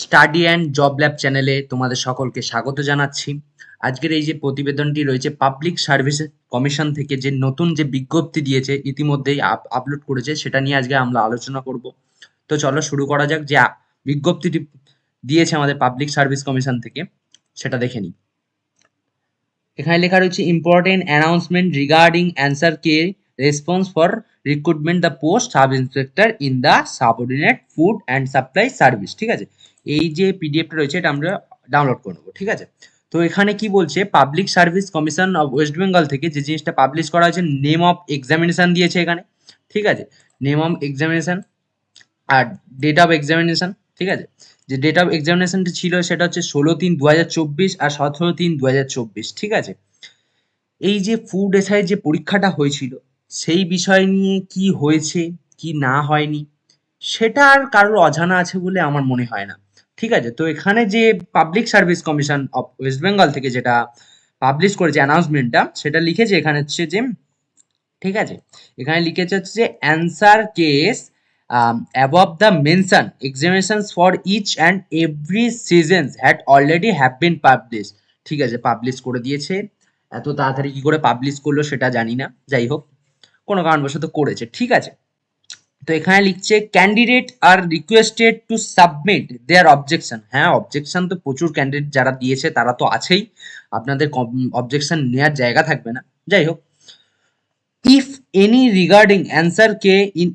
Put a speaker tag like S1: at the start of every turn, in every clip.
S1: Study and job lab চ্যানেলে তোমাদের সকলকে স্বাগত জানাচ্ছি। আজকের এই যে প্রতিবেদনটি রয়েছে পাবলিক সার্ভিস কমিশন থেকে যে নতুন যে বিজ্ঞপ্তি দিয়েছে ইতিমধ্যেই আপলোড করেছে, সেটা নিয়ে আজকে আমরা আলোচনা করব। তো চলো শুরু করা যাক। যে বিজ্ঞপ্তিটি দিয়েছে আমাদের পাবলিক সার্ভিস কমিশন থেকে, সেটা দেখে নিই। এখানে লেখা রয়েছে important announcement regarding answer K response for recruitment the post sub inspector in the subordinate food and supply service. ঠিক আছে, এই যে পিডিএফটা রয়েছে এটা আমরা ডাউনলোড করে নেবো। ঠিক আছে, তো এখানে কি বলছে, public service commission of West Bengal থেকে যে জিনিসটা পাবলিশ করা হয়েছে, নেম অফ এক্সামিনেশন দিয়েছে এখানে। ঠিক আছে, নেম অফ এক্সামিনেশন আর ডেট অফ এক্সামিনেশন। ঠিক আছে, যে ডেট অফ এক্সামিনেশনটা ছিল সেটা হচ্ছে 16/3/2024 আর 17/3/2024। ঠিক আছে, এই যে ফুড এসআই যে পরীক্ষাটা হয়েছিল সেই বিষয় নিয়ে কি হয়েছে কি না হয়নি সেটা আর কারোর অজানা আছে বলে আমার মনে হয় না। ঠিক আছে, তো এখানে যে public service commission of West Bengal থেকে যেটা পাবলিশ করেছে অ্যানাউন্সমেন্টটা, সেটা লিখেছে এখানে হচ্ছে যে, ঠিক আছে, এখানে লিখেছে হচ্ছে যে answer keys above the mention examinations for each and every seasons had already have been publish. ঠিক আছে, পাবলিশ করে দিয়েছে। এত তাড়াতাড়ি কি করে পাবলিশ করলো সেটা জানি না, যাই হোক কোনো কারণবশত করেছে। ঠিক আছে, তো এখানে লিখছে candidate are requested to submit their objection. হ্যাঁ, অবজেকশন তো প্রচুর ক্যান্ডিডেট যারা দিয়েছে তারা তো আছেই, আপনাদের অবজেকশন নেওয়ার জায়গা থাকবে না। যাই হোক, if any regarding answer k in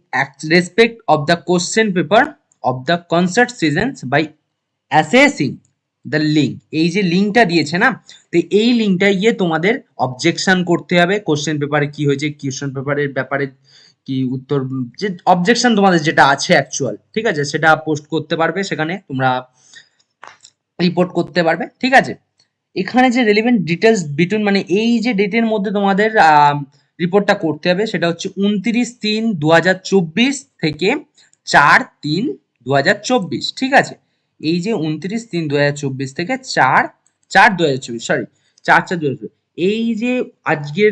S1: respect of the question paper of the concert seasons by assessing the link, এই যে লিঙ্কটা দিয়েছে না, তো এই লিঙ্কটা গিয়ে তোমাদের অবজেকশন করতে হবে। কোশ্চেন পেপারে কি হয়েছে, কোশ্চেন পেপারের ব্যাপারে কি উত্তর, যে অবজেকশন তোমাদের যেটা আছে অ্যাকচুয়াল, ঠিক আছে, সেটা পোস্ট করতে পারবে, সেখানে তোমরা রিপোর্ট করতে পারবে। ঠিক আছে, এখানে যে রেলিভেন্ট ডিটেলস বিটুইন, মানে এই যে ডেটের মধ্যে তোমাদের রিপোর্টটা করতে হবে, সেটা হচ্ছে 29/3/2024 থেকে 4/3/2024। ঠিক আছে, এই যে 29/3/2024 থেকে 4/4/2024, সরি 4/4/2024, এই যে আজকের,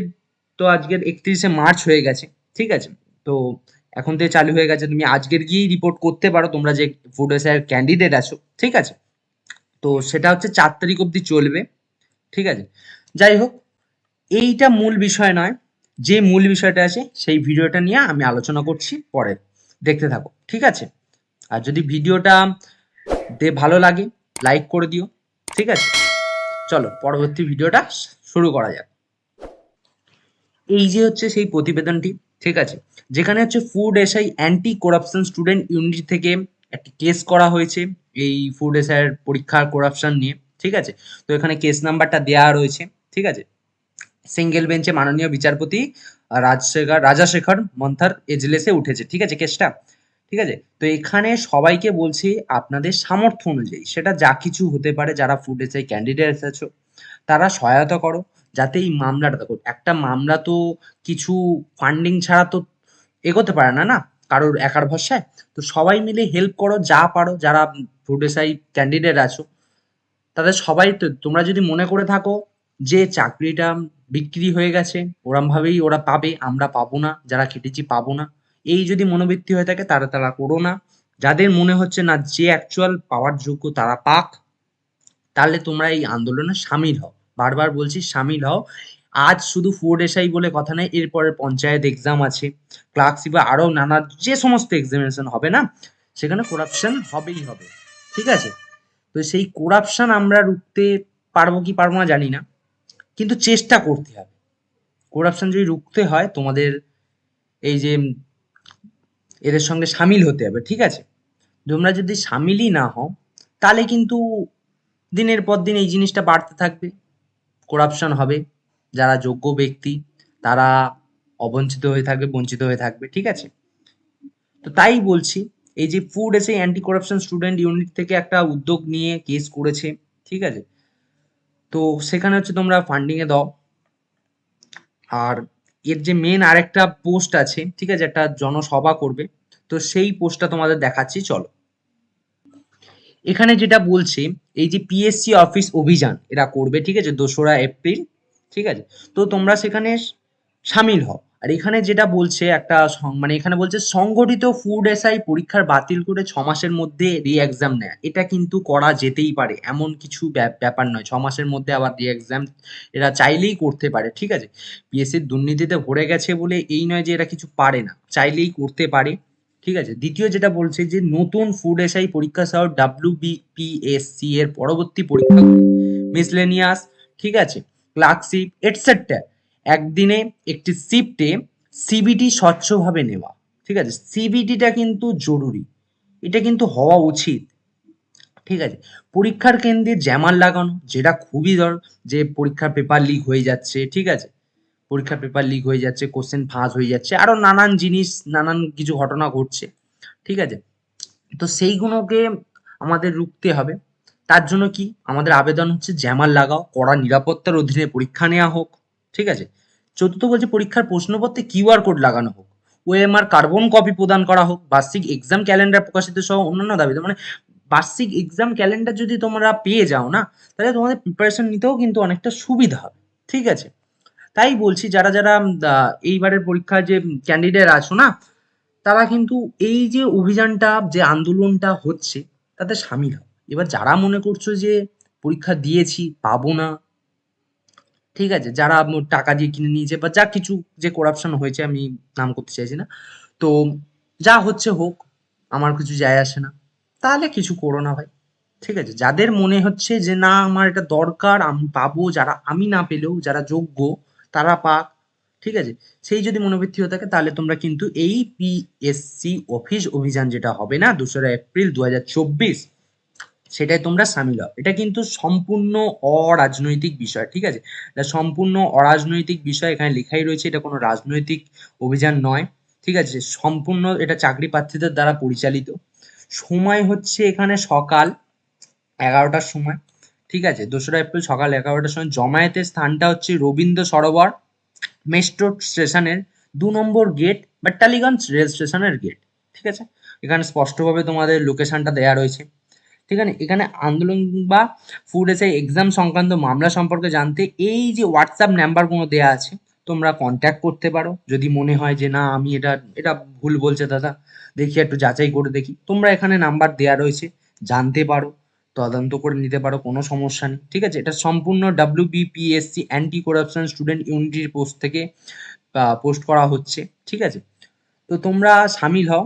S1: তো আজকের 31শে মার্চ হয়ে গেছে। ঠিক আছে, তো এখন থেকে চালু হয়ে গেছে, তুমি আজকের গিয়েই রিপোর্ট করতে পারো তোমরা যে ফুড এসআইয়ের ক্যান্ডিডেট আছো। ঠিক আছে, তো সেটা হচ্ছে 4 তারিখ অবধি চলবে। ঠিক আছে, যাই হোক এইটা মূল বিষয় নয়, যে মূল বিষয়টা আছে সেই ভিডিওটা নিয়ে আমি আলোচনা করছি পরে, দেখতে থাকো। ঠিক আছে, আর যদি ভিডিওটা ভালো লাগে লাইক করে দিও। ঠিক আছে, চলো পরবর্তী ভিডিওটা শুরু করা যাক। এই যে হচ্ছে সেই প্রতিবেদনটি। ঠিক আছে, যেখানে হচ্ছে food SI anti corruption student unit থেকে একটি কেস করা হয়েছে এই ফুড এসআইয়ের পরীক্ষার করাপশন নিয়ে। ঠিক আছে, তো এখানে কেস নাম্বারটা দেওয়া রয়েছে। ঠিক আছে, সিঙ্গেল বেঞ্চে মাননীয় বিচারপতি রাজাশেখর মন্থার এজলেসে উঠেছে। ঠিক আছে, কেসটা। ঠিক আছে, তো এখানে সবাইকে বলছি আপনাদের সামর্থ্য অনুযায়ী, সেটা যা কিছু হতে পারে, যারা ফুড এসআই ক্যান্ডিডেট আছো তারা সহায়তা করো যাতে এই মামলাটা দেখো। একটা মামলা তো কিছু ফান্ডিং ছাড়া তো এগোতে পারে না, না কারোর একার ভরসায়। তো সবাই মিলে হেল্প করো যা পারো, যারা ফুড এসআই ক্যান্ডিডেট আছো তাদের সবাই। তো তোমরা যদি মনে করে থাকো যে চাকরিটা বিক্রি হয়ে গেছে, ওরম ভাবেই ওরা পাবে, আমরা পাবো না, যারা খেটেছি পাবো না, এই যদি মনোবৃত্তি হয়ে থাকে তারা তারা করো না। যাদের মনে হচ্ছে না যে অ্যাকচুয়াল পাওয়ার যোগ্য তারা পাক, তাহলে তোমরা এই আন্দোলনে সামিল হও। বারবার বলছি সামিল হও। আজ শুধু ফুড এসআই বলে কথা নেই, এরপরে পঞ্চায়েত এক্সাম আছে, ক্লার্কশিপ, আরো নানা যে সমস্ত এক্সামিনেশন হবে না, সেখানে করাপশন হবেই হবে। ঠিক আছে, তো সেই করাপশন আমরা রুখতে পারবো কি পারবো না জানি না, কিন্তু চেষ্টা করতে হবে। করাপশন যদি রুখতে হয় তোমাদের এই যে এদের সঙ্গে সামিল হতে হবে। ঠিক আছে, তোমরা যদি সামিলই না হও তাহলে কিন্তু দিনের পর দিন এই জিনিসটা বাড়তে থাকবে, করাপশন হবে, যারা যোগ্য ব্যক্তি তারা অবঞ্চিত হয়ে থাকবে, বঞ্চিত হয়ে থাকবে। ঠিক আছে, তো তাই বলছি, এই যে ফুড এসে অ্যান্টি করাপশন স্টুডেন্ট ইউনিট থেকে একটা উদ্যোগ নিয়ে কেস করেছে। ঠিক আছে, তো সেখানে হচ্ছে তোমরা ফান্ডিং এ দাও। আর এর যে মেন আরেকটা পোস্ট আছে, ঠিক আছে, একটা জনসভা করবে, তো সেই পোস্টটা তোমাদের দেখাচ্ছি, চলো। এখানে যেটা বলছে, এই যে পিএসসি অফিস অভিযান এরা করবে। ঠিক আছে, 2রা এপ্রিল। ঠিক আছে, তো তোমরা সেখানে সামিল হও। আর এখানে যেটা বলছে একটা মানে এখানে বলছে সংগঠিত ফুড এসআই পরীক্ষার বাতিল করে 6 মাসের মধ্যে রি এক্সাম নেয়, এটা কিন্তু করা যেতেই পারে, এমন কিছু ব্যাপার নয়। 6 মাসের মধ্যে আবার রি এক্সাম এরা চাইলেই করতে পারে, ঠিক আছে। পিএসসির দুর্নীতিতে ভরে গেছে বলে এই নয় যে এরা কিছু পারে না, চাইলেই করতে পারে, ঠিক আছে। দ্বিতীয় যেটা বলছে যে নতুন ফুড এসআই পরীক্ষা সহ ডাব্লিউবিপিএসসি এর পরবর্তী পরীক্ষা মিসলেনিয়াস, ঠিক আছে, ক্লার্কশিপ এটসেট্রা একদিনে একটি শিফটে সিবিটি স্বচ্ছভাবে নেওয়া, ঠিক আছে। সিবিটিটা কিন্তু জরুরি, এটা কিন্তু হওয়া উচিত, ঠিক আছে। পরীক্ষার কেন্দ্রে জ্যামার লাগানো, যেটা খুবই যে পরীক্ষার পেপার লিক হয়ে যাচ্ছে, ঠিক আছে, পরীক্ষার পেপার লিক হয়ে যাচ্ছে, কোশ্চেন ফাঁস হয়ে যাচ্ছে, আরো নানান জিনিস, নানান কিছু ঘটনা ঘটছে, ঠিক আছে। তো সেইগুলোকে আমাদের রুখতে হবে। তার জন্য কি আমাদের আবেদন হচ্ছে, জ্যামার লাগাও, কড়া নিরাপত্তার অধীনে পরীক্ষা নেওয়া হোক, ঠিক আছে। চতুর্থ বলছে পরীক্ষার প্রশ্নপত্রে কিউআর কোড লাগানো হোক, ওএমআর কার্বন কপি প্রদান করা হোক, বার্ষিক এক্সাম ক্যালেন্ডার প্রকাশিত সহ অন্যান্য দাবি। মানে বার্ষিক এক্সাম ক্যালেন্ডার যদি তোমরা পেয়ে যাও না, তাহলে তোমাদের প্রিপারেশন নিতেও কিন্তু অনেকটা সুবিধা হবে, ঠিক আছে। তাই বলছি যারা যারা এইবারের পরীক্ষার যে ক্যান্ডিডেট আছো না, তারা কিন্তু এই যে অভিযানটা, যে আন্দোলনটা হচ্ছে, তাতে সামিল হও। এবার যারা মনে করছো যে পরীক্ষা দিয়েছি পাবো না, ঠিক আছে, যারা টাকা দিয়ে কিনে নিয়েছে বা যা কিছু যে করাপশন হয়েছে, আমি নাম করতে চাইছি না, তো যা হচ্ছে হোক, আমার কিছু যায় আসে না, তাহলে কিছু করো না ভাই, ঠিক আছে। যাদের মনে হচ্ছে যে না আমার এটা দরকার, আমি পাবো, যারা আমি না পেলেও যারা যোগ্য তারা পাক, ঠিক আছে, সেই যদি মনোবৃত্তি হয়ে থাকে, তাহলে তোমরা কিন্তু এই পিএসসি অফিস অভিযান যেটা হবে না 2রা এপ্রিল 2024, সেটাই তোমরা সামিল হও। এটা কিন্তু সম্পূর্ণ অরাজনৈতিক বিষয়, ঠিক আছে। এটা সম্পূর্ণ অরাজনৈতিক বিষয়, এখানে লেখাই রয়েছে, এটা কোনো রাজনৈতিক অভিযান নয়, ঠিক আছে। সম্পূর্ণ এটা চাকরি প্রার্থীদের দ্বারা পরিচালিত। সময় হচ্ছে এখানে সকাল 11টার সময়, ঠিক আছে, 2রা এপ্রিল সকাল 11টার সময়। জমায়েতের স্থানটা হচ্ছে রবীন্দ্র সরোবর মেট্রো স্টেশনের 2 নম্বর গেট বা টালিগঞ্জ রেল স্টেশনের গেট, ঠিক আছে। এখানে স্পষ্টভাবে তোমাদের লোকেশনটা দেওয়া রয়েছে, ঠিক আছে। এখানে আন্দোলন বা ফুড এসআই এক্সাম সংক্রান্ত মামলা সম্পর্কে জানতে এই যে হোয়াটসঅ্যাপ নাম্বারগুলো দেওয়া আছে, তোমরা কন্ট্যাক্ট করতে পারো। যদি মনে হয় যে না আমি এটা এটা ভুল বলছে দাদা, দেখি একটু যাচাই করে দেখি, তোমরা এখানে নাম্বার দেওয়া রয়েছে, জানতে পারো, তদন্ত করে নিতে পারো, কোনো সমস্যা নেই, ঠিক আছে। এটা সম্পূর্ণ ডাব্লিউবিপিএসসি অ্যান্টি করাপশন স্টুডেন্ট ইউনিটির পোস্ট থেকে পোস্ট করা হচ্ছে, ঠিক আছে। তো তোমরা সামিল হও,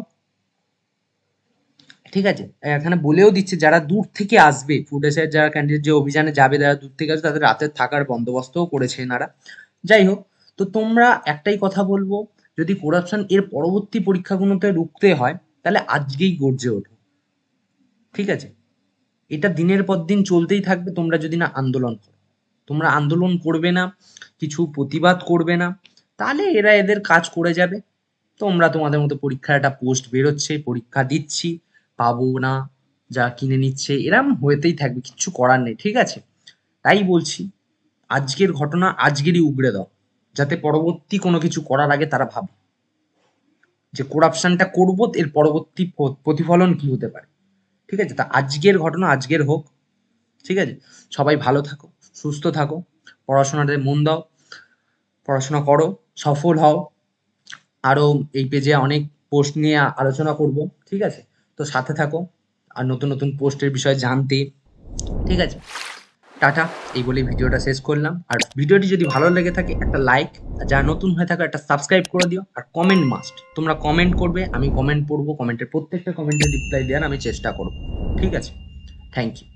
S1: ঠিক আছে। এখানে বলেও দিচ্ছে যারা দূর থেকে আসবে, ফুড এসআই যারা ক্যান্ডিডেট যে অভিযানে যাবে, যারা দূর থেকে আসবে, তাদের রাতের থাকার বন্দোবস্তও করেছে এনারা। যাই হোক, তো তোমরা একটাই কথা বলবো, যদি করাপশন এর পরবর্তী পরীক্ষাগুলোতে রুখতে হয়, তাহলে আজকেই গর্জে ওঠো, ঠিক আছে। এটা দিনের পর দিন চলতেই থাকবে, তোমরা যদি না আন্দোলন করো। তোমরা আন্দোলন করবে না, কিছু প্রতিবাদ করবে না, তাহলে এরা এদের কাজ করে যাবে। তোমরা তোমাদের মতো পরীক্ষার একটা পোস্ট বেরোচ্ছে, পরীক্ষা দিচ্ছি, পাবো না, যা কিনে নিচ্ছে, এরম হতেই থাকবে, কিচ্ছু করার নেই, ঠিক আছে। তাই বলছি, আজকের ঘটনা আজকেরই উগড়ে দাও, যাতে পরবর্তী কোনো কিছু করার আগে তারা ভাবে যে করাপশনটা করবো, এর পরবর্তী প্রতিফলন কি হতে পারে, ঠিক আছে। তা আজকের ঘটনা আজকের হোক, ঠিক আছে। সবাই ভালো থাকো, সুস্থ থাকো, পড়াশোনাতে মন দাও, পড়াশোনা করো, সফল হও। আরো এই পেজে অনেক পোস্ট নিয়ে আলোচনা করব, ঠিক আছে। তো সাথে থাকো আর নতুন নতুন পোস্টের বিষয়ে জানতে, ঠিক আছে। টাটা, এই বলে ভিডিওটা শেষ করলাম। আর ভিডিওটি যদি ভালো লেগে থাকে একটা লাইক, আর যারা নতুন হয়ে থাকো একটা সাবস্ক্রাইব করে দিও। আর কমেন্ট মাস্ট, তোমরা কমেন্ট করবে, আমি কমেন্ট পড়বো, কমেন্টের প্রত্যেকটা কমেন্টের রিপ্লাই দেওয়ার আমি চেষ্টা করবো, ঠিক আছে। Thank you.